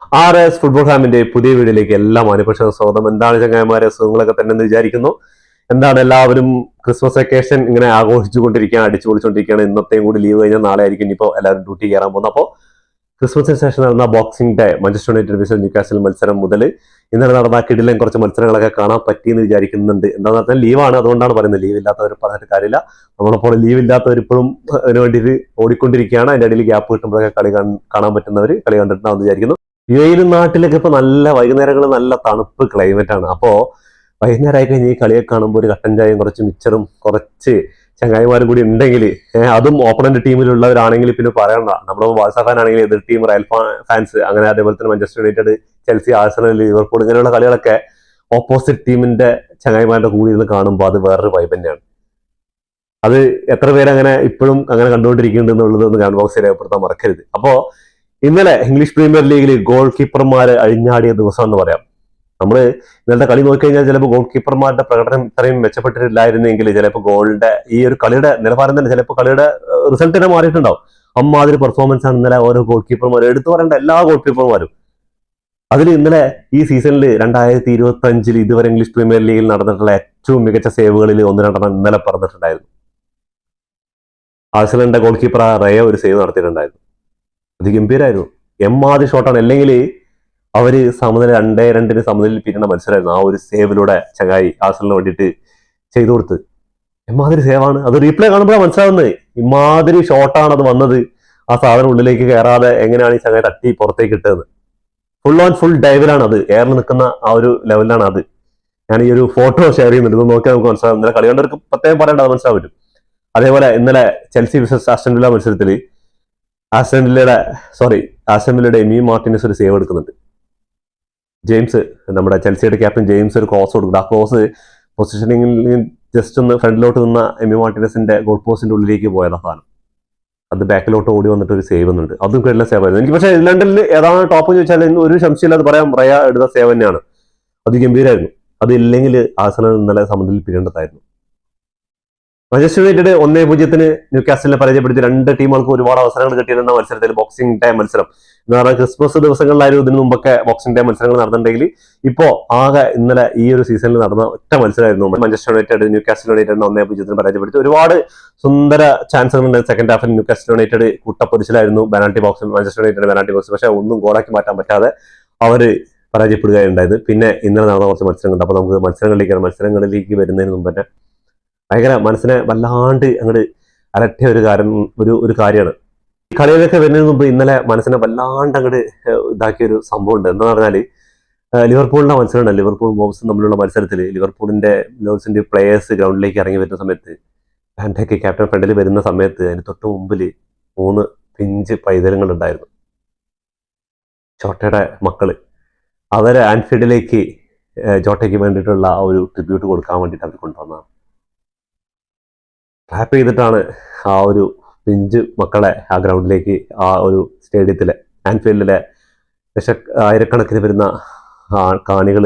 RS football ഫാമിന്റെ പുതിയ വീഡിയോയിലേക്ക് എല്ലാ മാന്യപ്രേക്ഷകർക്കും സ്വാഗതം. എന്താണ് ചങ്ങായിമാരെ, സുഖങ്ങളൊക്കെ തന്നെ എന്ന് വിചാരിക്കുന്നു. എന്താണ് എല്ലാവരും ക്രിസ്മസ് വെക്കേഷൻ ഇങ്ങനെ ആഘോഷിച്ചുകൊണ്ടിരിക്കുകയാണ്, അടിച്ചു പൊളിച്ചുകൊണ്ടിരിക്കുകയാണ്. ഇന്നത്തെയും കൂടി ലീവ് കഴിഞ്ഞാൽ നാളെ ആയിരിക്കും ഇനിയിപ്പോൾ എല്ലാവരും ഡ്യൂട്ടി കയറാൻ പോകുന്നത്. അപ്പോൾ ക്രിസ്മസിന് ശേഷം നടന്ന boxing day Manchester United visa Newcastle മത്സരം മുതൽ ഇന്നലെ നടന്ന കിടിലൻ കുറച്ച് മത്സരങ്ങളൊക്കെ കാണാൻ പറ്റിയെന്ന് വിചാരിക്കുന്നുണ്ട്. എന്താണെന്ന് പറഞ്ഞാൽ ലീവാണ്, അതുകൊണ്ടാണ് പറയുന്നത്. ലീവ് ഇല്ലാത്തവർ പറഞ്ഞിട്ട് കാര്യമില്ല. നമ്മളപ്പോൾ ലീവ് ഇല്ലാത്തവർ ഇപ്പോഴും അതിന് വേണ്ടിയിട്ട് ഓടിക്കൊണ്ടിരിക്കുകയാണ്. അതിൻ്റെ ഇടയിൽ ഗ്യാപ്പ് കിട്ടുമ്പോഴൊക്കെ കളി കാണാൻ പറ്റുന്നവർ കളി കണ്ടിട്ടുണ്ടാവുമെന്ന് വിചാരിക്കുന്നു. യുഎഇയിലും നാട്ടിലൊക്കെ ഇപ്പൊ നല്ല വൈകുന്നേരങ്ങളിൽ നല്ല തണുപ്പ് ക്ലൈമറ്റ് ആണ്. അപ്പോ വൈകുന്നേരം ആയി കഴിഞ്ഞ് ഈ കളിയൊക്കെ കാണുമ്പോൾ ഒരു കട്ടൻ ചായയും കുറച്ച് മിച്ചറും കുറച്ച് ചങ്ങായിമാരും കൂടി ഉണ്ടെങ്കിൽ, അതും ഓപ്പണന്റ് ടീമിലുള്ളവരാണെങ്കിൽ പിന്നെ പറയണ്ട. നമ്മുടെ ബാഴ്സ ഫാൻ ആണെങ്കിൽ എതിർ ടീം റയൽ ഫാൻസ്, അങ്ങനെ അതേപോലെ തന്നെ Manchester United, Chelsea, Arsenal, Liverpool ഇങ്ങനെയുള്ള കളികളൊക്കെ ഓപ്പോസിറ്റ് ടീമിന്റെ ചങ്ങായിമാരുടെ കൂടി ഇരുന്ന് കാണുമ്പോൾ അത് വേറൊരു വൈബ് തന്നെയാണ്. അത് എത്ര പേര് അങ്ങനെ ഇപ്പോഴും അങ്ങനെ കണ്ടുകൊണ്ടിരിക്കുന്നുണ്ട് എന്നുള്ളത് ഒന്ന് കമന്റ് ബോക്സിൽ രേഖപ്പെടുത്താൻ മറക്കരുത്. അപ്പോ ഇന്നലെ ഇംഗ്ലീഷ് പ്രീമിയർ ലീഗിൽ ഗോൾ കീപ്പർമാർ അഴിഞ്ഞാടിയ ദിവസം എന്ന് പറയാം. നമ്മൾ ഇന്നലത്തെ കളി നോക്കിക്കഴിഞ്ഞാൽ ചിലപ്പോൾ ഗോൾ കീപ്പർമാരുടെ പ്രകടനം ഇത്രയും മെച്ചപ്പെട്ടിട്ടില്ലായിരുന്നെങ്കിൽ ചിലപ്പോൾ ഗോളിന്റെ ഈ ഒരു കളിയുടെ നിലവാരം തന്നെ ചിലപ്പോൾ കളിയുടെ റിസൾട്ട് തന്നെ മാറിയിട്ടുണ്ടാവും. അമ്മാതിരി പെർഫോമൻസ് ആണ് ഇന്നലെ ഓരോ ഗോൾ കീപ്പർമാരും, എടുത്തു പറയേണ്ട എല്ലാ ഗോൾ കീപ്പർമാരും. അതിൽ ഇന്നലെ ഈ സീസണിൽ 2025 ഇതുവരെ ഇംഗ്ലീഷ് പ്രീമിയർ ലീഗിൽ നടന്നിട്ടുള്ള ഏറ്റവും മികച്ച സേവുകളിൽ ഒന്ന് രണ്ടെണ്ണം ഇന്നലെ പറഞ്ഞിട്ടുണ്ടായിരുന്നു. ആഴ്സണലിന്റെ ഗോൾ കീപ്പർ റയ ഒരു സേവ് നടത്തിയിട്ടുണ്ടായിരുന്നു. അത് ഗംഭീരമായിരുന്നു. എമ്മാതി ഷോട്ടാണ്. അല്ലെങ്കിൽ അവര് സമനില 2-2 സമനിലയിൽ പിരിയുന്ന മത്സരമായിരുന്നു. ആ ഒരു സേവിലൂടെ ചങ്ങായി ആഴ്സണലിന് വേണ്ടിയിട്ട് ചെയ്തു കൊടുത്ത്. എമ്മാതിരി സേവാണ്. അത് റീപ്ലേ കാണുമ്പോഴാണ് മനസ്സിലാവുന്നത്. ഇമാതിരി ഷോട്ടാണ് അത് വന്നത്. ആ സാധനം ഉള്ളിലേക്ക് കയറാതെ എങ്ങനെയാണ് ഈ ചങ്ങായി തട്ടി പുറത്തേക്ക് ഇട്ടത്. ഫുൾ ഓൺ ഫുൾ ഡൈവിലാണ് അത്. എയറിൽ നിൽക്കുന്ന ആ ഒരു ലെവലിലാണ് അത്. ഞാൻ ഈ ഒരു ഫോട്ടോ ഷെയർ ചെയ്യുന്നുണ്ട്, ഇത് നോക്കിയാൽ നമുക്ക് മനസ്സിലാവും. ഇന്നലെ കളി കണ്ടവർക്ക് പ്രത്യേകം പറയേണ്ട, അത് മനസ്സിലാൻ പറ്റും. അതേപോലെ ഇന്നലെ ചെൽസി വിസസ് ആസ്റ്റൺ വില്ല മത്സരത്തിൽ ആസ്റ്റൺ വില്ലയുടെ എമി മാർട്ടിനസ് ഒരു സേവ് എടുക്കുന്നുണ്ട്. ജെയിംസ്, നമ്മുടെ ചെൽസിയുടെ ക്യാപ്റ്റൻ ജെയിംസ് ഒരു ക്രോസ് കൊടുക്കുന്നുണ്ട്. ആ ക്രോസ് പൊസിഷനിങ്ങിൽ ജസ്റ്റ് ഒന്ന് ഫ്രണ്ടിലോട്ട് നിന്ന എമി മാർട്ടിനസിന്റെ ഗോൾ പോസ്റ്റിന്റെ ഉള്ളിലേക്ക് പോയതാ സാധനം. അത് ബാക്കിലോട്ട് ഓടി വന്നിട്ട് ഒരു സേവ് എന്നുണ്ട്. അതും കിട്ടുന്ന സേവ് ആയിരുന്നു. എനിക്ക് പക്ഷേ ഇംഗ്ലണ്ടിൽ ഏതാണ് ടോപ്പ് എന്ന് ചോദിച്ചാൽ ഒരു സംശയമില്ല, അത് പറയാം, റയ എടുത്ത സേവ് തന്നെയാണ്. അത് ഗംഭീരമായിരുന്നു. അതില്ലെങ്കിൽ ആഴ്സണൽ ഇന്നലെ സമനിലയിൽ പിരിയേണ്ടതായിരുന്നു. മാഞ്ചസ്റ്റർ യുണൈറ്റഡ് 1-0 ന്യൂകാസിലിനെ പരാജയപ്പെടുത്തി. രണ്ട് ടീമുകൾക്ക് ഒരുപാട് അവസരങ്ങൾ കിട്ടിയിരുന്ന മത്സരത്തിൽ ബോക്സിംഗ് ഡേ മത്സരം എന്ന് പറഞ്ഞാൽ ക്രിസ്മസ് ദിവസങ്ങളിലായിരുന്നു ഇതിനു മുമ്പൊക്കെ ബോക്സിംഗ് ഡേ മത്സരങ്ങൾ നടന്നിട്ടുണ്ടെങ്കിൽ, ഇപ്പോ ആകെ ഇന്നലെ ഈ ഒരു സീസണിൽ നടന്ന ഒറ്റ മത്സരമായിരുന്നു. മാഞ്ചസ്റ്റർ യുണൈറ്റഡ് ന്യൂകാസിൽ യുണൈറ്റഡിനെ 1-0 പരാജയപ്പെടുത്തി. ഒരുപാട് സുന്ദര ചാൻസുകളുണ്ട്. സെക്കൻഡ് ഹാഫിൽ ന്യൂകാസിൽ യുണൈറ്റഡ് കുട്ടപ്പൊരിച്ചിലായിരുന്നു. Penalty box, Manchester United penalty box, പക്ഷേ ഒന്നും ഗോളാക്കി മാറ്റാൻ പറ്റാതെ അവര് പരാജയപ്പെടുകയുണ്ടായത്. പിന്നെ ഇന്നലെ നടന്ന കുറച്ച് മത്സരങ്ങളുണ്ട്. അപ്പൊ നമുക്ക് മത്സരങ്ങളിലേക്ക് വരുന്നതിന് മുമ്പ് തന്നെ ഭയങ്കര മനസ്സിനെ വല്ലാണ്ട് അങ്ങോട്ട് അലട്ടിയ ഒരു കാര്യമാണ്. ഈ കളിയിലൊക്കെ വരുന്നതിന് മുമ്പ് ഇന്നലെ മനസ്സിനെ വല്ലാണ്ട് അങ്ങോട്ട് ഇതാക്കിയൊരു സംഭവം ഉണ്ട്. എന്താ പറഞ്ഞാല് ലിവർപൂളിന്റെ മത്സരമുണ്ട്. ലിവർപൂൾ വോൾവ്സും തമ്മിലുള്ള മത്സരത്തിൽ ലിവർപൂളിന്റെ പ്ലേയേഴ്സ് ഗ്രൗണ്ടിലേക്ക് ഇറങ്ങി വരുന്ന സമയത്ത്, ഫാൻഡേക്ക് ക്യാപ്റ്റൻ ഫ്രണ്ടിൽ വരുന്ന സമയത്ത് അതിന് തൊട്ട് മുമ്പിൽ 3 പിഞ്ച് പൈതലുകൾ ഉണ്ടായിരുന്നു. ജോട്ടയുടെ മക്കള്. അവരെ ആൻഫീൽഡിലേക്ക് ജോട്ടയ്ക്ക് വേണ്ടിയിട്ടുള്ള ആ ഒരു ട്രിബ്യൂട്ട് കൊടുക്കാൻ വേണ്ടിയിട്ട് അവർ കൊണ്ടുവന്നതാണ്. ക്ലാപ്പ് ചെയ്തിട്ടാണ് ആ ഒരു പിഞ്ച് മക്കളെ ആ ഗ്രൗണ്ടിലേക്ക്, ആ ഒരു സ്റ്റേഡിയത്തിലെ ആൻഫീൽഡിലെ ആയിരക്കണക്കിന് വരുന്ന കാണികൾ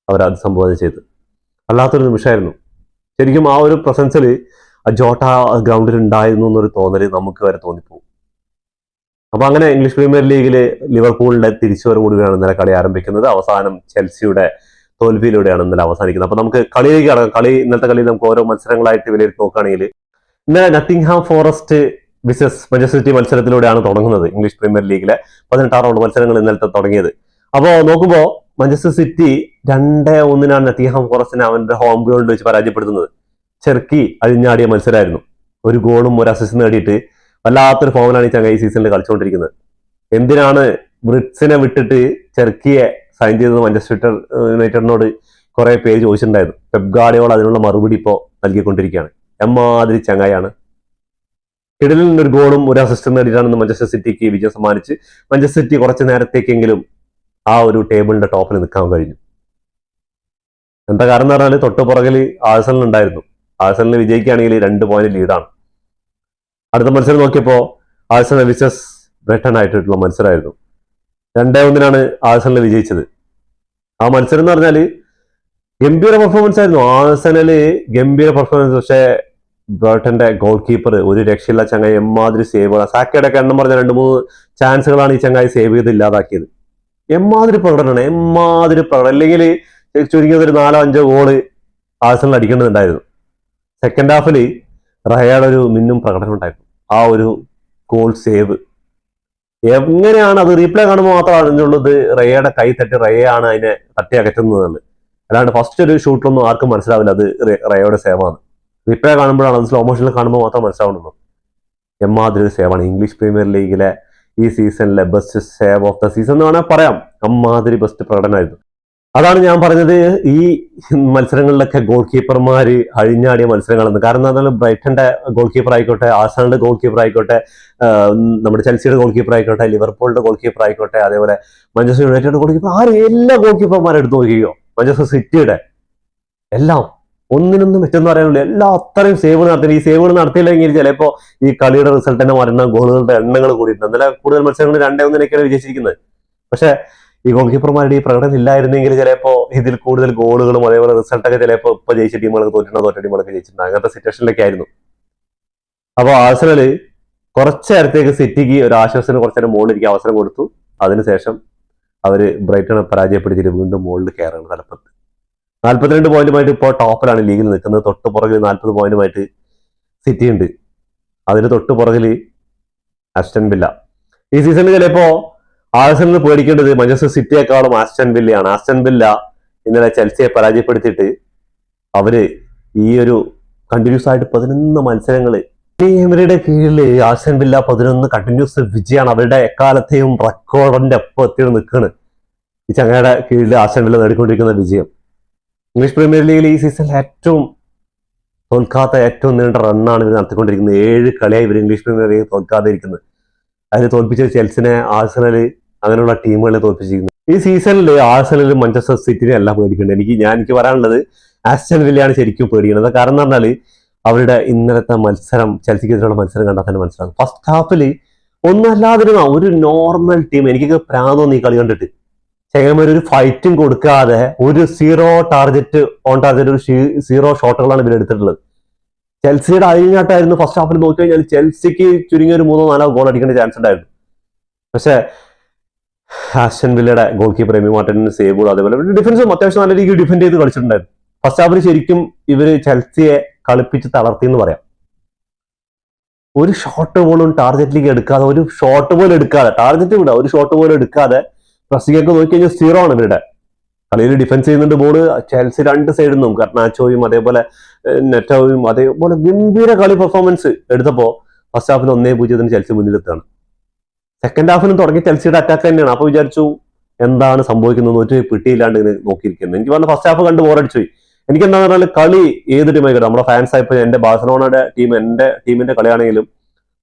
അവരത് സംബോധന ചെയ്ത്. അല്ലാത്തൊരു നിമിഷമായിരുന്നു. ശരിക്കും ആ ഒരു പ്രസൻസിൽ ജോട്ട ഗ്രൗണ്ടിൽ ഉണ്ടായിരുന്നു എന്നൊരു തോന്നല് നമുക്ക് വരെ തോന്നിപ്പോകും. അപ്പൊ അങ്ങനെ ഇംഗ്ലീഷ് പ്രീമിയർ ലീഗിൽ ലിവർപൂളിന്റെ തിരിച്ചുവരവോടുകൂടിയാണ് ഇന്നലെ കളി ആരംഭിക്കുന്നത്. അവസാനം ചെൽസിയുടെ തോൽവിയിലൂടെയാണ് ഇന്നലെ അവസാനിക്കുന്നത്. അപ്പൊ നമുക്ക് കളിയിലേക്ക് കടക്കാം. ഇന്നത്തെ കളി നമുക്ക് ഓരോ മത്സരങ്ങളായിട്ട് വിലയിരുത്തി നോക്കുകയാണെങ്കിൽ, ഇന്നലെ നത്തിങ്ഹാം ഫോറസ്റ്റ് വിസസ് മാഞ്ചസ്റ്റർ സിറ്റി മത്സരത്തിലൂടെയാണ് തുടങ്ങുന്നത്. ഇംഗ്ലീഷ് പ്രീമിയർ ലീഗിലെ 18 റൗണ്ട് മത്സരങ്ങൾ ഇന്നലത്തെ തുടങ്ങിയത്. അപ്പോൾ നോക്കുമ്പോൾ മാഞ്ചസ്റ്റർ സിറ്റി 2-1 നത്തിങ്ഹാം ഫോറസ്റ്റിനെ അവന്റെ ഹോം ഗ്രൗണ്ടിൽ വെച്ച് പരാജയപ്പെടുത്തുന്നത്. ചെർക്കി അഴിഞ്ഞാടിയ മത്സരമായിരുന്നു. ഒരു ഗോളും ഒരു അസിസ്റ്റ് നേടിയിട്ട് വല്ലാത്തൊരു ഫോമിലാണ് ഈ ചങ്ങായി സീസണിൽ കളിച്ചുകൊണ്ടിരിക്കുന്നത്. എന്തിനാണ് ബ്രിറ്റ്സിനെ വിട്ടിട്ട് ചെർക്കിയെ സൈൻ ചെയ്തത് മാഞ്ചസ്റ്റർ യുണൈറ്റഡിനോട് കുറെ പേര് ചോദിച്ചിട്ടുണ്ടായിരുന്നു. പെപ് ഗാർഡിയോള അതിനുള്ള മറുപടി ഇപ്പോൾ നൽകിക്കൊണ്ടിരിക്കുകയാണ്. എമ്മാതിരി ചങ്ങായാണ്. കിടലിൽ ഒരു ഗോളും ഒരു അസിസ്റ്റും നേടിയിട്ടാണ് മാഞ്ചസ്റ്റർ സിറ്റിക്ക് വിജയം സമ്മാനിച്ച് മാഞ്ചസ്റ്റർ സിറ്റി കുറച്ച് നേരത്തേക്കെങ്കിലും ആ ഒരു ടേബിളിന്റെ ടോപ്പിൽ നിൽക്കാൻ കഴിഞ്ഞു. എന്താ കാരണം എന്ന് പറഞ്ഞാൽ തൊട്ട് പുറകിൽ ആഴ്സണൽ ഉണ്ടായിരുന്നു. ആഴ്സണലിന് വിജയിക്കുകയാണെങ്കിൽ 2 പോയിന്റ് ലീഡാണ്. അടുത്ത മത്സരം നോക്കിയപ്പോൾ ആഴ്സണൽ വിസസ് ബ്രൈറ്റൺ ആയിട്ടുള്ള മത്സരമായിരുന്നു. 2-1 ആഴ്സണൽ വിജയിച്ചത്. ആ മത്സരം എന്ന് പറഞ്ഞാൽ ഗംഭീര പെർഫോമൻസ് ആയിരുന്നു. ആഴ്സണല് ഗംഭീര പെർഫോമൻസ്. പക്ഷേ ബ്രൈറ്റന്റെ ഗോൾ കീപ്പർ ഒരു രക്ഷയില്ല ചങ്ങായി. എമ്മാതിരി സേവ്. സാക്കയുടെ ഒക്കെ എണ്ണം പറഞ്ഞ 2-3 ചാൻസുകളാണ് ഈ ചങ്ങായി സേവ് ചെയ്ത് ഇല്ലാതാക്കിയത്. എമ്മാതിരി പ്രകടനമാണ്, എമ്മാതിരി പ്രകടനം. അല്ലെങ്കിൽ ചുരുങ്ങിയത് ഒരു 4-5 ഗോള് ആഴ്സണൽ അടിക്കേണ്ടതുണ്ടായിരുന്നു. സെക്കൻഡ് ഹാഫിൽ റയയുടെ ഒരു മിന്നും പ്രകടനം ഉണ്ടായിരുന്നു. ആ ഒരു ഗോൾ സേവ് എങ്ങനെയാണ്, അത് റീപ്ലേ കാണുമ്പോൾ മാത്രം അറിഞ്ഞുള്ളത് റയയുടെ കൈ തട്ടി റയയാണ് അതിനെ തട്ടി അകറ്റുന്നത്. അല്ലാണ്ട് ഫസ്റ്റ് ഒരു ഷൂട്ടിലൊന്നും ആർക്കും മനസ്സിലാവില്ല അത് റയയുടെ സേവാണ്. റീപ്ലേ കാണുമ്പോഴാണ്, അത് സ്ലോ മോഷനിൽ കാണുമ്പോൾ മാത്രം മനസ്സിലാവുന്നുള്ളൂ. എമ്മാതിരി ഒരു സേവാണ്. ഇംഗ്ലീഷ് പ്രീമിയർ ലീഗിലെ ഈ സീസണിലെ best save of the season എന്ന് വേണമെങ്കിൽ പറയാം. അമ്മാതിരി ബെസ്റ്റ് പ്രകടനമായിരുന്നു. അതാണ് ഞാൻ പറഞ്ഞത്, ഈ മത്സരങ്ങളിലൊക്കെ ഗോൾ കീപ്പർമാര് അഴിഞ്ഞാടിയ മത്സരങ്ങളെന്ന്. കാരണം എന്നാൽ ബ്രൈറ്റന്റെ ഗോൾ കീപ്പർ ആയിക്കോട്ടെ, ആഴ്സണലിന്റെ ഗോൾ കീപ്പർ ആയിക്കോട്ടെ, നമ്മുടെ ചെൽസിയുടെ ഗോൾ കീപ്പർ ആയിക്കോട്ടെ, ലിവർപൂളിന്റെ ഗോൾ കീപ്പർ ആയിക്കോട്ടെ, അതേപോലെ മാഞ്ചസ്റ്റർ യുണൈറ്റഡ് ഗോൾ കീപ്പർ, എല്ലാ ഗോൾ കീപ്പർമാരും എടുത്തു നോക്കിയോ, മാഞ്ചസ്റ്റർ സിറ്റിയുടെ എല്ലാം ഒന്നിനൊന്നും മെച്ചെന്ന് പറയാനുള്ള എല്ലാ അത്രയും സേവ് നടത്തി. ഈ സേവുകൾ നടത്തിയില്ലെങ്കിൽ ചിലപ്പോൾ ഈ കളിയുടെ റിസൾട്ട് തന്നെ മാറുന്ന ഗോളുകളുടെ എണ്ണങ്ങൾ കൂടിയിട്ടുണ്ട്. എന്നാലും കൂടുതൽ മത്സരങ്ങൾ 2-1 വിജയിച്ചിരിക്കുന്നത്. പക്ഷെ ഈ ഗോൾ കീപ്പർമാരുടെ ഈ പ്രകടനം ഇല്ലായിരുന്നെങ്കിൽ ചിലപ്പോൾ ഇതിൽ കൂടുതൽ ഗോളുകളും അതേപോലെ റിസൾട്ടൊക്കെ ചിലപ്പോൾ ഇപ്പൊ ജയിച്ച ടീമുകൾക്ക് തോറ്റ ടീമുകളൊക്കെ ജയിച്ചിട്ടുണ്ട്. അങ്ങനത്തെ സിറ്റുവേഷനിലൊക്കെ ആയിരുന്നു. അപ്പോൾ ആഴ്സണല് കുറച്ചു നേരത്തേക്ക് സിറ്റിക്ക് ഒരു ആശ്വാസത്തിന് കുറച്ചു നേരം മുകളിലിരിക്കാൻ അവസരം കൊടുത്തു. അതിനുശേഷം അവര് ബ്രൈറ്റനെ പരാജയപ്പെടുത്തിയിട്ട് വീണ്ടും മുകളിൽ കയറാണ് തലപ്പത്ത്. 42 പോയിന്റുമായിട്ട് ഇപ്പോൾ ടോപ്പിലാണ് ലീഗിൽ നിൽക്കുന്നത്. തൊട്ട് പുറകിൽ 40 പോയിന്റുമായിട്ട് സിറ്റി ഉണ്ട്. അതിന് തൊട്ട് പുറകിൽ ആസ്റ്റൺ വില്ല. ഈ സീസണിൽ ചിലപ്പോ ആഴ്സണലിന് പേടിക്കേണ്ടത് മാഞ്ചസ്റ്റർ സിറ്റിയെക്കാളും ആസ്റ്റൺ വില്ലയാണ്. ആസ്റ്റൺ വില്ല ഇന്നലെ ചെൽസിയെ പരാജയപ്പെടുത്തിയിട്ട് അവര് ഈ ഒരു കണ്ടിന്യൂസ് ആയിട്ട് 11 മത്സരങ്ങള് എമറിയുടെ കീഴിൽ ആസ്റ്റൺ വില്ല 11 കണ്ടിന്യൂസ് വിജയമാണ്. അവരുടെ എക്കാലത്തെയും റെക്കോർഡിന്റെ ഒപ്പം എത്തി നിൽക്കുകയാണ് ഈ ചങ്ങയുടെ കീഴിൽ ആസ്റ്റൺ വില്ല നേടിക്കൊണ്ടിരിക്കുന്ന വിജയം. ഇംഗ്ലീഷ് പ്രീമിയർ ലീഗിൽ ഈ സീസണിൽ തോൽക്കാത്ത ഏറ്റവും നീണ്ട റണ്ണാണ് ഇവർ നടത്തിക്കൊണ്ടിരിക്കുന്നത്. 7 കളിയായി ഇവർ ഇംഗ്ലീഷ് പ്രീമിയർ ലീഗ് തോൽക്കാതെ ഇരിക്കുന്നത്. അതിൽ തോൽപ്പിച്ച ചെൽസിനെ, ആഴ്സണല് അങ്ങനെയുള്ള ടീമുകളെ തോൽപ്പിച്ചിരിക്കുന്നു. ഈ സീസണിൽ ആഴ്സണൽ മാഞ്ചസ്റ്റർ സിറ്റിനെ എല്ലാം പേടിക്കുന്നുണ്ട്. എനിക്ക് പറയാനുള്ളത് ആസ്റ്റൺ വില്ലയാണ് ശരിക്കും പേടിക്കുന്നത്. കാരണം എന്ന് പറഞ്ഞാൽ അവരുടെ ഇന്നലത്തെ മത്സരം, ചെൽസിക്കെതിരെയുള്ള മത്സരം കണ്ടാൽ തന്നെ മനസ്സിലാകും. ഫസ്റ്റ് ഹാഫിൽ ഒന്നല്ലാതിരുന്ന ഒരു നോർമൽ ടീം. എനിക്കൊക്കെ പ്രാന്തോന്നി ഈ കളി കണ്ടിട്ട്. ചെങ്ങന്മാർ ഒരു ഫൈറ്റും കൊടുക്കാതെ ഒരു ഓൺ ടാർഗറ്റ് ഒരു 0 ഷോട്ടുകളാണ് ഇവർ എടുത്തിട്ടുള്ളത്. ചെൽസിയുടെ അഴിഞ്ഞാട്ടായിരുന്നു ഫസ്റ്റ് ഹാഫിൽ നോക്കി കഴിഞ്ഞാൽ ചെൽസിക്ക് ചുരുങ്ങിയ ഒരു 3-4 ഗോൾ അടിക്കേണ്ട ചാൻസ് ഉണ്ടായിരുന്നു. പക്ഷെ ആസ്റ്റൺ വില്ലയുടെ ഗോൾ കീപ്പർ എമി മാർട്ടിന് സേവ്, അതേപോലെ ഡിഫൻസും അത്യാവശ്യം നല്ല രീതിയിൽ ഡിഫെൻഡ് ചെയ്ത് കളിച്ചിട്ടുണ്ടായിരുന്നു. ഫസ്റ്റ് ഹാഫിൽ ശരിക്കും ഇവര് ചെൽസിയെ കളിപ്പിച്ച് തളർത്തി എന്ന് പറയാം. ഒരു ഷോട്ട് പോലും ടാർഗറ്റിലേക്ക് എടുക്കാതെ, ഒരു ഷോട്ട് പോലും എടുക്കാതെ, ടാർഗറ്റ് വിടാ, ഒരു ഷോട്ട് പോലും എടുക്കാതെ പ്രസിക്കൊക്കെ നോക്കി കഴിഞ്ഞാൽ 0 ആണ് ഇവരുടെ കളിയിൽ. ഡിഫൻസ് ചെയ്യുന്നുണ്ട് ബോള്. ചെൽസി 2 സൈഡിൽ നിന്നും ഗർനാച്ചോയും അതേപോലെ നെറ്റോയും അതേപോലെ ഗംഭീര കളി പെർഫോമൻസ് എടുത്തപ്പോൾ ഫസ്റ്റ് ഹാഫിൽ 1-0 ചെൽസി മുന്നിലെത്താണ്. സെക്കൻഡ് ഹാഫിനും തുടങ്ങി ചെൽസിയുടെ അറ്റാക്ക് തന്നെയാണ്. അപ്പൊ വിചാരിച്ചു എന്താണ് സംഭവിക്കുന്നത്, ഒരു പിട്ടിയില്ലാണ്ട് ഇങ്ങനെ നോക്കിയിരിക്കുന്നത്. എനിക്ക് പറഞ്ഞ ഫസ്റ്റ് ഹാഫ് കണ്ട് ബോറടിച്ചു പോയി. എനിക്ക് എന്താണെന്ന് പറഞ്ഞാൽ കളി ഏത് ടീമായിക്കോട്ടെ, നമ്മുടെ ഫാൻസ് ആയപ്പോൾ എന്റെ ബാഴ്സലോണയുടെ ടീം, എന്റെ ടീമിന്റെ കളിയാണെങ്കിലും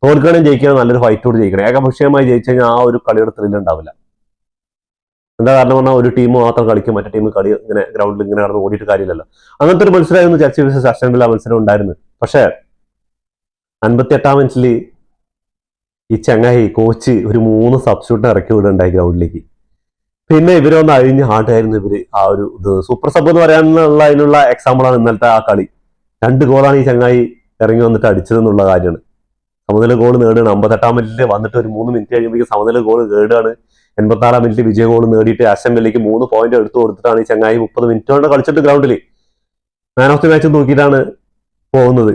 തോൽക്കണേയും ജയിക്കണം, നല്ലൊരു ഫൈറ്റോട് ജയിക്കണം. ഏകപക്ഷീയമായി ജയിച്ചു കഴിഞ്ഞാൽ ആ ഒരു കളിയുടെ ത്രില്ല് ഉണ്ടാവില്ല. എന്താ കാരണം പറഞ്ഞാൽ ഒരു ടീം മാത്രം കളിക്കും, മറ്റേ ടീം കളി ഇങ്ങനെ ഗ്രൗണ്ടിൽ ഇങ്ങനെ നടന്ന് ഓടിയിട്ട് കാര്യമില്ലല്ലോ. അങ്ങനത്തെ ഒരു മത്സരമായിരുന്നു ചെൽസി വേഴ്സസ് ആസ്റ്റൺ വില്ല മത്സരം ഉണ്ടായിരുന്നു. പക്ഷേ 58-ാം മിനിറ്റിൽ ഈ ചങ്ങായി കോച്ച് ഒരു 3 സബ്സ്റ്റിറ്റ്യൂട്ട് ഇറക്കി വിടുണ്ടായി ഗ്രൗണ്ടിലേക്ക്. പിന്നെ ഇവരൊന്ന് അഴിഞ്ഞ് ആട്ടായിരുന്നു ഇവര്. ആ ഒരു സൂപ്പർ സബ് എന്ന് പറയാനുള്ള അതിനുള്ള എക്സാമ്പിളാണ് ഇന്നലത്തെ ആ കളി. 2 ഗോളാണ് ഈ ചങ്ങായി ഇറങ്ങി വന്നിട്ട് അടിച്ചതെന്നുള്ള കാര്യമാണ്. സമനില ഗോൾ നേടുകയാണ്. 58-ാം മിനിറ്റിൽ വന്നിട്ട് ഒരു 3 മിനിറ്റ് കഴിയുമ്പോഴേക്കും സമനില ഗോൾ നേടുകയാണ്. 84-ാം മിനിറ്റിൽ വിജയ ഗോൾ നേടിയിട്ട് ആസ്റ്റൺ വില്ലയ്ക്ക് 3 പോയിന്റ് എടുത്തു കൊടുത്തിട്ടാണ് ഈ ചങ്ങായി 30 മിനിറ്റ് കൊണ്ട് കളിച്ചിട്ട് ഗ്രൗണ്ടിൽ മാൻ ഓഫ് ദി മാച്ച് നോക്കിയിട്ടാണ് പോകുന്നത്.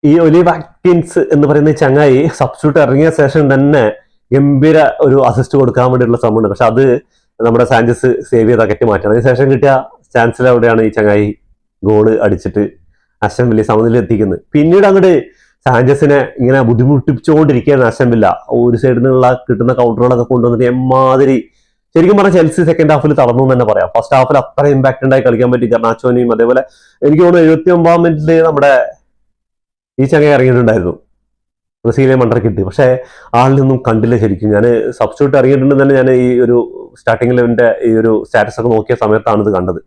ഈ ഒലി വാറ്റ്കിൻസ് എന്ന് പറയുന്ന ചങ്ങായി സബ്സ്റ്റിറ്റ്യൂട്ട് ഇറങ്ങിയ ശേഷം തന്നെ ഗംഭീര ഒരു അസിസ്റ്റ് കൊടുക്കാൻ വേണ്ടിയിട്ടുള്ള ശ്രമമുണ്ട്. പക്ഷെ അത് നമ്മുടെ സാഞ്ചസ് സേവ് ചെയ്ത് അകറ്റി മാറ്റണം. അതിനുശേഷം കിട്ടിയ ചാൻസിൽ അവിടെയാണ് ഈ ചങ്ങായി ഗോള് അടിച്ചിട്ട് ആസ്റ്റൺ വില്ല സമനില എത്തിക്കുന്നത്. പിന്നീട് അങ്ങോട്ട് സാഞ്ചസിനെ ഇങ്ങനെ ബുദ്ധിമുട്ടിച്ചുകൊണ്ടിരിക്കുകയാണ് ആസ്റ്റൺ വില്ല. ഒരു സൈഡിൽ നിന്നുള്ള കിട്ടുന്ന കൗണ്ടറുകളൊക്കെ കൊണ്ടുവന്നിട്ട് എമ്മാതിരി ശരിക്കും പറഞ്ഞാൽ ചെൽസി സെക്കൻഡ് ഹാഫിൽ തളർന്നു എന്ന് തന്നെ പറയാം. ഫസ്റ്റ് ഹാഫിൽ അത്ര ഇമ്പാക്ട് ഉണ്ടായി കളിക്കാൻ പറ്റി ഗർനാച്ചോനെയും. അതേപോലെ എനിക്ക് തോന്നുന്നു 79-ാം മിനിറ്റിൽ നമ്മുടെ ഈ ചങ്ങ ഇറങ്ങിയിട്ടുണ്ടായിരുന്നു, ബ്രസീലിയൻ മണ്ടർക്കിട്ട്. പക്ഷെ ആളിനൊന്നും കണ്ടില്ല ശരിക്കും. ഞാൻ സബ്സ്റ്റിറ്റ്യൂട്ട് ഇറങ്ങിയിട്ടുണ്ടെന്ന് തന്നെ ഞാൻ ഈ ഒരു സ്റ്റാർട്ടിംഗ് ലെവലിന്റെ ഈ ഒരു സ്റ്റാറ്റസ് ഒക്കെ നോക്കിയ സമയത്താണ് ഇത് കണ്ടത്.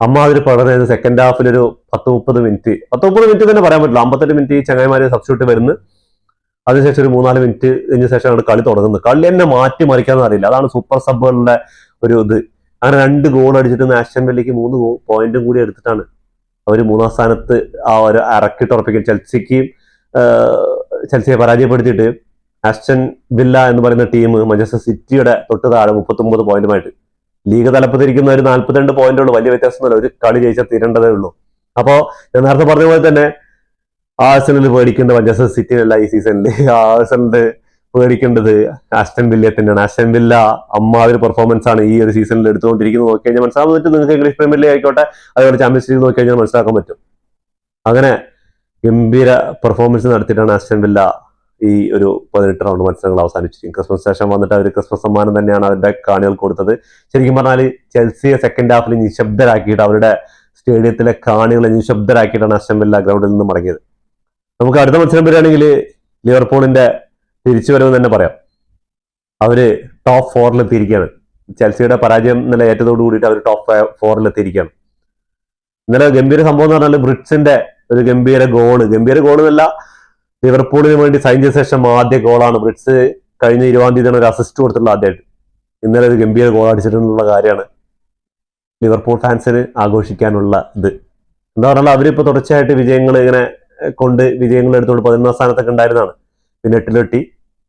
അമ്മാതിരി പ്രകടനം. സെക്കൻഡ് ഹാഫിൽ ഒരു 10-30 മിനിറ്റ് തന്നെ പറയാൻ പറ്റില്ല. 58 മിനിറ്റ് ഈ ചങ്ങായിമാര് സബ്സ്റ്റിറ്റ്യൂട്ട് വരുന്നു. അതിനുശേഷം ഒരു 3-4 മിനിറ്റ് കഴിഞ്ഞ ശേഷമാണ് കളി തുടങ്ങുന്നത്. കളി എന്നെ മാറ്റി മറിക്കാന്ന് അറിയില്ല. അതാണ് സൂപ്പർ സബ്ബുകളുടെ ഒരു ഇത്. അങ്ങനെ 2 ഗോൾ അടിച്ചിട്ട് ആസ്റ്റൺ വില്ലയ്ക്ക് 3 പോയിന്റും കൂടി എടുത്തിട്ടാണ് അവർ 3-ാം സ്ഥാനത്ത് ആ ഒരു ഇറക്കിട്ട് ഉറപ്പിക്കും. ചെൽസിയെ പരാജയപ്പെടുത്തിയിട്ട് ആസ്റ്റൺ വില്ല എന്ന് പറയുന്ന ടീം മാഞ്ചസ്റ്റർ സിറ്റിയുടെ തൊട്ട് താഴെ 39 പോയിന്റുമായിട്ട് ലീഗ് തലപ്പത്തിരിക്കുന്ന ഒരു 42 പോയിന്റുള്ളൂ. വലിയ വ്യത്യാസമൊന്നുമില്ല, ഒരു കളി ജയിച്ചാൽ തീരേണ്ടതേ ഉള്ളൂ. അപ്പോ ഞാൻ നേരത്തെ പറഞ്ഞ പോലെ തന്നെ ആഴ്സണൽ പേടിക്കേണ്ട മാഞ്ചസ്റ്റർ സിറ്റിയിലല്ല ഈ സീസണിൽ. ആഴ്സണലിന് പേടിക്കേണ്ടത് ആസ്റ്റൺ വില്ലയെ തന്നെയാണ്. ആസ്റ്റൺ വില്ല അമ്മാതിരി പെർഫോമൻസ് ആണ് ഈ ഒരു സീസണിൽ എടുത്തുകൊണ്ടിരിക്കുന്നത്. നോക്കി കഴിഞ്ഞാൽ മനസ്സിലാക്കാൻ പറ്റും. നിങ്ങൾക്ക് ഇംഗ്ലീഷ് പ്രീമിയർ ലീഗ് ആയിക്കോട്ടെ, അതുപോലെ ചാമ്പ്യൻസ് ലീഗ് നോക്കി കഴിഞ്ഞാൽ മനസ്സിലാക്കാൻ പറ്റും. അങ്ങനെ ഗംഭീര പെർഫോമൻസ് നടത്തിയിട്ടാണ് ആസ്റ്റൺ വില്ല ഈ ഒരു 18 റൗണ്ട് മത്സരങ്ങൾ അവസാനിച്ചിരിക്കും. ക്രിസ്മസ് ശേഷം വന്നിട്ട് അവർ ക്രിസ്മസ് സമ്മാനം തന്നെയാണ് അവരുടെ കാണികൾ കൊടുത്തത്. ശരിക്കും പറഞ്ഞാൽ ചെൽസിയെ സെക്കൻഡ് ഹാഫിൽ നിശബ്ദരാക്കിയിട്ട് അവരുടെ സ്റ്റേഡിയത്തിലെ കാണികളെ നിശബ്ദരാക്കിയിട്ടാണ് ആസ്റ്റൺ വില്ല ഗ്രൗണ്ടിൽ നിന്ന് മടങ്ങിയത്. നമുക്ക് അടുത്ത മത്സരം വരികയാണെങ്കിൽ ലിവർപൂളിന്റെ തിരിച്ചുവരവ് തന്നെ പറയാം. അവര് ടോപ്പ് 4 എത്തിയിരിക്കുകയാണ്. ചെൽസിയുടെ പരാജയം ഇന്നലെ ഏറ്റതോട് കൂടിയിട്ട് അവർ ടോപ്പ് 4 എത്തിയിരിക്കുകയാണ്. ഇന്നലെ ഗംഭീര സംഭവം എന്ന് പറഞ്ഞാൽ ബ്രിഡ്സിന്റെ ഒരു ഗംഭീര ഗോള് എന്നല്ല, ലിവർപൂളിന് വേണ്ടി സൈൻ ചെയ്ത ശേഷം ആദ്യ ഗോളാണ്. ബ്രിഡ്സ് കഴിഞ്ഞ 20-ാം തീയതിയാണ് ഒരു അസിസ്റ്റ് കൊടുത്തിട്ടുള്ള ആദ്യമായിട്ട്. ഇന്നലെ ഒരു ഗംഭീര ഗോൾ അടിച്ചിട്ടുള്ള കാര്യമാണ് ലിവർപൂൾ ഫാൻസിന് ആഘോഷിക്കാനുള്ള ഇത്. എന്താ പറഞ്ഞാൽ അവരിപ്പോ തുടർച്ചയായിട്ട് വിജയങ്ങൾ ഇങ്ങനെ കൊണ്ട് വിജയങ്ങൾ എടുത്തുകൊണ്ട് 11ാം സ്ഥാനത്തൊക്കെ ഉണ്ടായിരുന്നതാണ്. പിന്നെ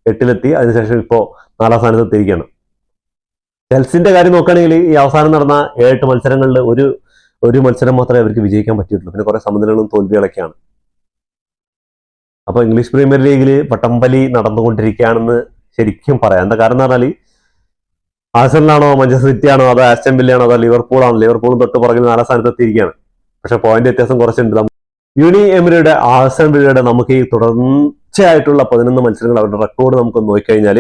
എട്ടിലെത്തി അതിനുശേഷം ഇപ്പോ 4ാം സ്ഥാനത്ത് എത്തിയിരിക്കുകയാണ്. ചെൽസിന്റെ കാര്യം നോക്കുകയാണെങ്കിൽ ഈ അവസാനം നടന്ന 7 മത്സരങ്ങളിൽ ഒരു മത്സരം മാത്രമേ അവർക്ക് വിജയിക്കാൻ പറ്റിയിട്ടുള്ളൂ. പിന്നെ കുറെ സമനിലകളും തോൽവികളൊക്കെയാണ്. അപ്പൊ ഇംഗ്ലീഷ് പ്രീമിയർ ലീഗിൽ വട്ടംവലി നടന്നുകൊണ്ടിരിക്കുകയാണെന്ന് ശരിക്കും പറയാം. എന്താ കാരണം എന്ന് പറഞ്ഞാൽ ആഴ്സണലാണോ മാഞ്ചസ്റ്റർ സിറ്റി ആണോ അതോ ആസ്റ്റൺ വില്ലയാണോ അതോ ലിവർപൂളാണോ? ലിവർപൂളും തൊട്ട് പുറകിൽ 4ാം സ്ഥാനത്ത് എത്തിയിരിക്കുകയാണ്. പക്ഷെ പോയിന്റ് വ്യത്യാസം കുറച്ചുണ്ട്. യൂണി എമിറിയുടെ ആഴ്സൺ വില്ലയുടെ നമുക്ക് ഈ തുടർച്ചയായിട്ടുള്ള 11 മത്സരങ്ങൾ അവരുടെ റെക്കോർഡ് നമുക്ക് നോക്കിക്കഴിഞ്ഞാൽ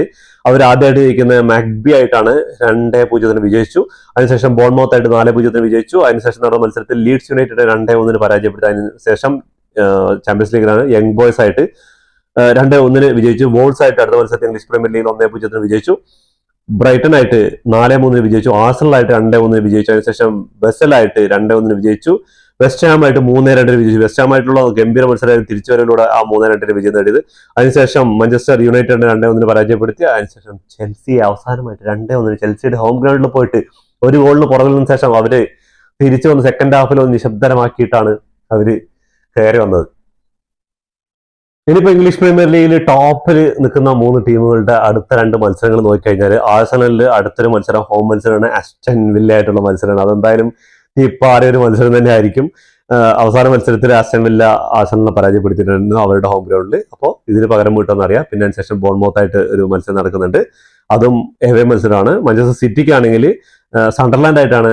അവർ ആദ്യമായിട്ട് ജയിക്കുന്നത് മാഗ്ബി ആയിട്ടാണ് 2-0 വിജയിച്ചു. അതിനുശേഷം ബോൺമൗത്ത് ആയിട്ട് 4-0 വിജയിച്ചു. അതിനുശേഷം നടന്ന മത്സരത്തിൽ ലീഡ്സ് യുണൈറ്റഡ് 2-1 പരാജയപ്പെടുത്തി. അതിനുശേഷം ചാമ്പ്യൻസ് ലീഗിലാണ് യങ് ബോയ്സ് ആയിട്ട് 2-1 വിജയിച്ചു. വോൾസ് ആയിട്ട് അടുത്ത മത്സരത്തിൽ ഇംഗ്ലീഷ് പ്രീമിയർ ലീഗിൽ 1-0 വിജയിച്ചു. ബ്രൈറ്റൺ ആയിട്ട് 4-3 വിജയിച്ചു. ആഴ്സണലായിട്ട് 2-1 വിജയിച്ചു. അതിനുശേഷം ബെസലായിട്ട് 2-1 വിജയിച്ചു. വെസ്റ്റ് ഹാം ആയിട്ട് 3-2 വിജയിച്ചു. വെസ്റ്റ് ഹാം ആയിട്ടുള്ള ഗംഭീര മത്സരം തിരിച്ചുവരവിലൂടെ ആ 3-2 വിജയം നേടിയത്. അതിനുശേഷം മാഞ്ചസ്റ്റർ യുണൈറ്റഡ് 2-1 പരാജയപ്പെടുത്തി. അതിനുശേഷം ചെൽസി അവസാനമായിട്ട് 2-1 ചെൽസിയുടെ ഹോം ഗ്രൗണ്ടിൽ പോയിട്ട് ഒരു ഗോളിന് പുറകിന് ശേഷം അവര് തിരിച്ചു വന്ന് സെക്കൻഡ് ഹാഫിൽ ഒന്ന് നിശബ്ദരമാക്കിയിട്ടാണ് അവര് കയറി വന്നത്. ഇനിയിപ്പോ ഇംഗ്ലീഷ് പ്രീമിയർ ലീഗിൽ ടോപ്പിൽ നിൽക്കുന്ന 3 ടീമുകളുടെ അടുത്ത 2 മത്സരങ്ങൾ നോക്കിക്കഴിഞ്ഞാൽ ആഴ്സണലിൽ അടുത്തൊരു മത്സരം ഹോം മത്സരമാണ്, ആസ്റ്റൺ വില്ല ആയിട്ടുള്ള മത്സരമാണ്. അതെന്തായാലും ഇപ്പൊ ഒരു മത്സരം തന്നെ ആയിരിക്കും. അവസാന മത്സരത്തിൽ ആസ്റ്റൺ വില്ല ആഴ്സണലിനെ പരാജയപ്പെടുത്തിയിട്ടുണ്ട് അവരുടെ ഹോം ഗ്രൗണ്ടിൽ. അപ്പോൾ ഇതിന് പകരം വീട്ടെന്ന് അറിയാം. പിന്നെ അതിനുശേഷം ബോൺമൗത്ത് ആയിട്ട് ഒരു മത്സരം നടക്കുന്നുണ്ട്, അതും എവേ മത്സരമാണ്. മാഞ്ചസ്റ്റർ സിറ്റിക്കാണെങ്കിൽ സണ്ടർലാൻഡ് ആയിട്ടാണ്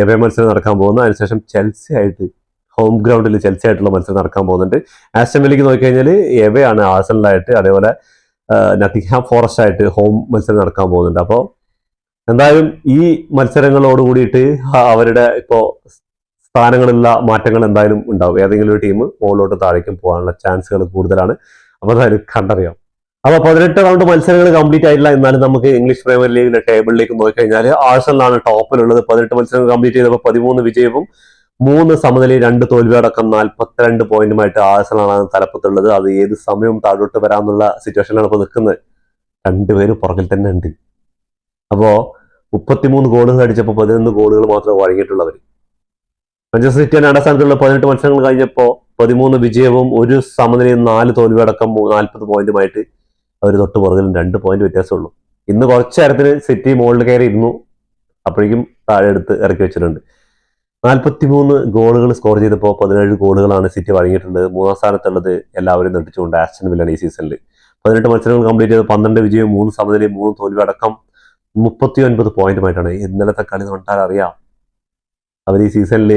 എവേ മത്സരം നടക്കാൻ പോകുന്നത്. അതിനുശേഷം ചെൽസി ആയിട്ട് ഹോം ഗ്രൗണ്ടിൽ ചെൽസി ആയിട്ടുള്ള മത്സരം നടക്കാൻ പോകുന്നുണ്ട്. ആസ്റ്റൺ വില്ലയ്ക്ക് നോക്കിക്കഴിഞ്ഞാൽ എവേ ആണ് ആഴ്സണലായിട്ട്, അതേപോലെ നട്ടിംഗ്ഹാം ഫോറസ്റ്റ് ആയിട്ട് ഹോം മത്സരം നടക്കാൻ പോകുന്നുണ്ട്. അപ്പോൾ എന്തായാലും ഈ മത്സരങ്ങളോട് കൂടിയിട്ട് അവരുടെ ഇപ്പോ സ്ഥാനങ്ങളിലുള്ള മാറ്റങ്ങൾ എന്തായാലും ഉണ്ടാവും. ഏതെങ്കിലും ഒരു ടീം മുകളിലോട്ട് താഴേക്കും പോകാനുള്ള ചാൻസുകൾ കൂടുതലാണ്. അപ്പോൾ എന്തായാലും കണ്ടറിയാം. അപ്പൊ 18 റൗണ്ട് മത്സരങ്ങൾ കംപ്ലീറ്റ് ആയിട്ടില്ല. എന്നാലും നമുക്ക് ഇംഗ്ലീഷ് പ്രീമിയർ ലീഗിന്റെ ടേബിളിലേക്ക് നോക്കിക്കഴിഞ്ഞാൽ ആഴ്സണലാണ് ടോപ്പിലുള്ളത്. 18 മത്സരങ്ങൾ കംപ്ലീറ്റ് ചെയ്തപ്പോൾ 13 വിജയവും 3 സമനിലയും 2 തോൽവി അടക്കം 42 പോയിന്റുമായിട്ട് ആഴ്സണലാണ് തലപ്പത്തുള്ളത്. അത് ഏത് സമയവും താഴോട്ട് വരാമെന്നുള്ള സിറ്റുവേഷനിലാണ് ഇപ്പോൾ നിൽക്കുന്നത്. 2 പേര് പുറകിൽ തന്നെ ഉണ്ട്. അപ്പോ 33 ഗോളുകൾ അടിച്ചപ്പോൾ 11 ഗോളുകൾ മാത്രമേ വഴങ്ങിയിട്ടുള്ളവർ. മാഞ്ചസ്റ്റർ സിറ്റി 2ാം സ്ഥാനത്തുള്ള 18 മത്സരങ്ങൾ കഴിഞ്ഞപ്പോൾ 13 വിജയവും 1 സമനിലയും 4 തോൽവി അടക്കം 40 പോയിന്റുമായിട്ട് അവർ തൊട്ട് പുറകിലും 2 പോയിന്റ് വ്യത്യാസമുള്ളൂ. ഇന്ന് കുറച്ചു നേരത്തിന് സിറ്റി മുകളിൽ കയറി ഇരുന്നു, അപ്പോഴേക്കും താഴെ എടുത്ത് ഇറക്കി വെച്ചിട്ടുണ്ട്. 43 ഗോളുകൾ സ്കോർ ചെയ്തപ്പോൾ 17 ഗോളുകളാണ് സിറ്റി വഴങ്ങിയിട്ടുള്ളത്. 3ാം സ്ഥാനത്തുള്ളത് എല്ലാവരും നെട്ടിച്ചുകൊണ്ട് ആസ്റ്റൺ വില്ലാണ് ഈ സീസണിൽ. 18 മത്സരങ്ങൾ കംപ്ലീറ്റ് ചെയ്ത് 12 വിജയവും 3 സമനിലയും 3 തോൽവി അടക്കം 39 പോയിന്റുമായിട്ടാണ്. ഇന്നലത്തെ കളി കണ്ടാൽ അറിയാം അവർ ഈ സീസണിൽ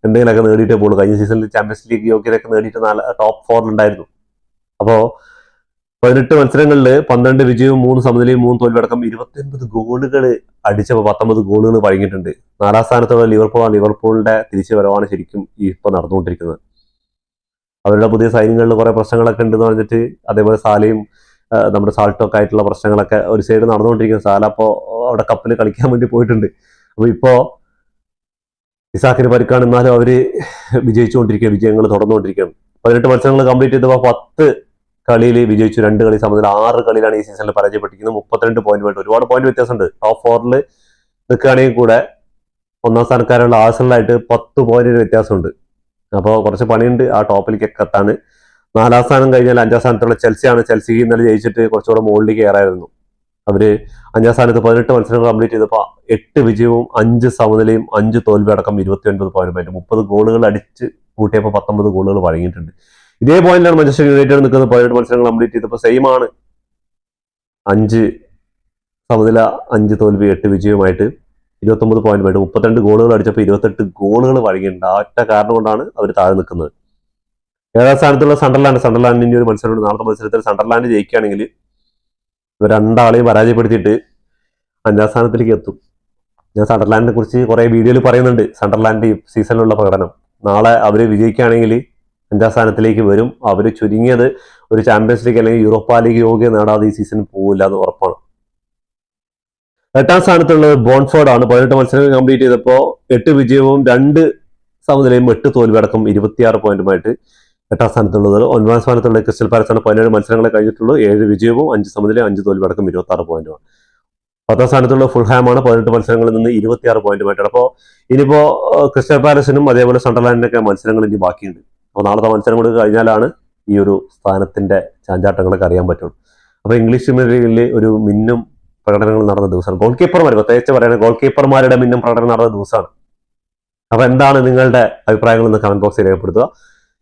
എന്തെങ്കിലുമൊക്കെ നേടിയിട്ടേ പോകുള്ളൂ. കഴിഞ്ഞ സീസണിൽ ചാമ്പ്യൻസ് ലീഗ് യോഗ്യതയൊക്കെ നേടിയിട്ട് ടോപ്പ് 4 ഉണ്ടായിരുന്നു. അപ്പോൾ 18 മത്സരങ്ങളിൽ 12 വിജയവും 3 സമനിലയും 3 തോൽവി അടക്കം 29 ഗോളുകൾ അടിച്ചപ്പോൾ 19 ഗോളുകൾ വഴങ്ങിയിട്ടുണ്ട്. 4ാം സ്ഥാനത്തുള്ള ലിവർപൂളാണ്. ലിവർപൂളിന്റെ തിരിച്ചു വരവാണ് ശരിക്കും ഇപ്പോൾ നടന്നുകൊണ്ടിരിക്കുന്നത്. അവരുടെ പുതിയ സൈനികളിൽ കുറെ പ്രശ്നങ്ങളൊക്കെ ഉണ്ടെന്ന് പറഞ്ഞിട്ട്, അതേപോലെ സാലയും നമ്മുടെ സാൾട്ടൊക്കെ ആയിട്ടുള്ള പ്രശ്നങ്ങളൊക്കെ ഒരു സൈഡ് നടന്നുകൊണ്ടിരിക്കുന്നത്. സാല അപ്പോൾ അവിടെ കപ്പിൽ കളിക്കാൻ വേണ്ടി പോയിട്ടുണ്ട്. അപ്പൊ ഇപ്പോ ഇസാക്കിന് പരിക്കാണ്, എന്നാലും അവര് വിജയിച്ചുകൊണ്ടിരിക്കുക, വിജയങ്ങൾ തുടർന്നുകൊണ്ടിരിക്കുകയാണ്. 18 മത്സരങ്ങൾ കംപ്ലീറ്റ് ചെയ്തപ്പോൾ 10 കളിയിൽ വിജയിച്ചു, 2 കളി സമനില, 6 കളിയിലാണ് ഈ സീസണിൽ പരാജയപ്പെട്ടിരിക്കുന്നത്. 32 പോയിന്റ്, ഒരുപാട് പോയിന്റ് വ്യത്യാസമുണ്ട്. ടോപ്പ് 4 നിൽക്കുകയാണെങ്കിൽ കൂടെ 1ാം സ്ഥാനക്കാരുള്ള ആഴ്സണലായിട്ട് 10 പോയിന്റ് വ്യത്യാസമുണ്ട്. അപ്പോൾ കുറച്ച് പണിയുണ്ട് ആ ടോപ്പിലേക്കൊക്കെ എത്താൻ. 4ാം സ്ഥാനം കഴിഞ്ഞാൽ 5ാം സ്ഥാനത്തുള്ള ചെൽസിയാണ്. ചെൽസിക്ക് ഇന്നലെ ജയിച്ചിട്ട് കുറച്ചുകൂടെ മുകളിലേക്ക് കയറായിരുന്നു. അവര് 5ാം സ്ഥാനത്ത് 18 മത്സരങ്ങൾ കംപ്ലീറ്റ് ചെയ്തപ്പോൾ 8 വിജയവും 5 സമനിലയും 5 തോൽവി അടക്കം 29 പോയിന്റ്, 30 ഗോളുകൾ അടിച്ച് കൂട്ടിയപ്പോൾ 19 ഗോളുകൾ വഴങ്ങിയിട്ടുണ്ട്. ഇതേ പോയിന്റിലാണ് മാഞ്ചസ്റ്റർ യുണൈറ്റഡ് നിൽക്കുന്നത്. 18 മത്സരങ്ങൾ കംപ്ലീറ്റ് ചെയ്തപ്പോൾ സെയിം ആണ്. 5 സമനില 5 തോൽവി 8 വിജയവുമായിട്ട് 29 പോയിന്റുമായിട്ട് 32 ഗോളുകൾ അടിച്ചപ്പോൾ 28 ഗോളുകൾ വഴങ്ങിയിട്ടുണ്ട്. ആ ഒറ്റ കാരണം കൊണ്ടാണ് അവർ താഴെ നിൽക്കുന്നത്. 7ാം സ്ഥാനത്തുള്ള സണ്ടർലാൻഡിന്റെ ഒരു മത്സരമുണ്ട്. നാളത്തെ മത്സരത്തിൽ സണ്ടർലാൻഡ് ജയിക്കുകയാണെങ്കിൽ ഇവർ രണ്ടാളെയും പരാജയപ്പെടുത്തിയിട്ട് 5ാം സ്ഥാനത്തിലേക്ക് എത്തും. ഞാൻ സണ്ടർലാൻഡിനെ കുറിച്ച് കുറെ വീഡിയോയിൽ പറയുന്നുണ്ട്. സണ്ടർലാൻഡ് സീസണിലുള്ള പ്രകടനം നാളെ അവർ വിജയിക്കുകയാണെങ്കിൽ 5ാം സ്ഥാനത്തിലേക്ക് വരും. അവർ ചുരുങ്ങിയത് ഒരു ചാമ്പ്യൻസ് ലീഗ് അല്ലെങ്കിൽ യൂറോപ്പ ലീഗ് യോഗ്യത നേടാതെ ഈ സീസൺ പോകില്ല എന്ന് ഉറപ്പാണ്. 8ാം സ്ഥാനത്തുള്ളത് ബോൺഫോർഡ് ആണ്. 18 മത്സരങ്ങൾ കംപ്ലീറ്റ് ചെയ്തപ്പോൾ 8 വിജയവും 2 സമനിലയും 8 തോൽവി അടക്കം 26 പോയിന്റുമായിട്ട് 8ാം സ്ഥാനത്തുള്ളത്. 9ാം സ്ഥാനത്തുള്ള ക്രിസ്റ്റൽ പാലസ് ആണ്. 17 മത്സരങ്ങളെ കഴിഞ്ഞിട്ടുള്ളൂ. 7 വിജയവും 5 സമനിലയും 5 തോൽവി അടക്കം 26 പോയിന്റുമാണ്. 10ാം സ്ഥാനത്തുള്ള ഫുൾഹാം ആണ്. 18 മത്സരങ്ങളിൽ നിന്ന് 26 പോയിന്റുമായിട്ടാണ്. അപ്പോൾ ഇനിയിപ്പോ ക്രിസ്റ്റൽ പാലസിനും അതേപോലെ സണ്ടർലാൻഡിനൊക്കെ മത്സരങ്ങൾ ഇനി ബാക്കിയുണ്ട്. അപ്പോൾ നാളത്തെ മത്സരം കൂടി കഴിഞ്ഞാലാണ് ഈ ഒരു സ്ഥാനത്തിന്റെ ചാഞ്ചാട്ടങ്ങളൊക്കെ അറിയാൻ പറ്റുള്ളൂ. അപ്പോൾ ഇംഗ്ലീഷ് പ്രീമിയർ ലീഗിൽ ഒരു മിന്നും പ്രകടനങ്ങൾ നടന്ന ദിവസമാണ്. ഗോൾ കീപ്പർമാർ, പ്രത്യേകിച്ച് പറയുന്നത് ഗോൾ കീപ്പർമാരുടെ മിന്നും പ്രകടനം നടന്ന ദിവസമാണ്. അപ്പൊ എന്താണ് നിങ്ങളുടെ അഭിപ്രായങ്ങൾ എന്ന് കമന്റ് ബോക്സിൽ രേഖപ്പെടുത്തുക.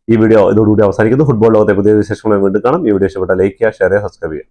ഈ വീഡിയോ ഇതോടുകൂടി അവസാനിക്കുന്നു. ഫുട്ബോൾ ലോകത്തെ പുതിയ വിശേഷങ്ങളുമായി വീണ്ടും കാണാം. ഈ വീഡിയോ ഇഷ്ടപ്പെട്ട ലൈക്ക് ചെയ്യുക, ഷെയർ ചെയ്യുക, സബ്സ്ക്രൈബ് ചെയ്യുക.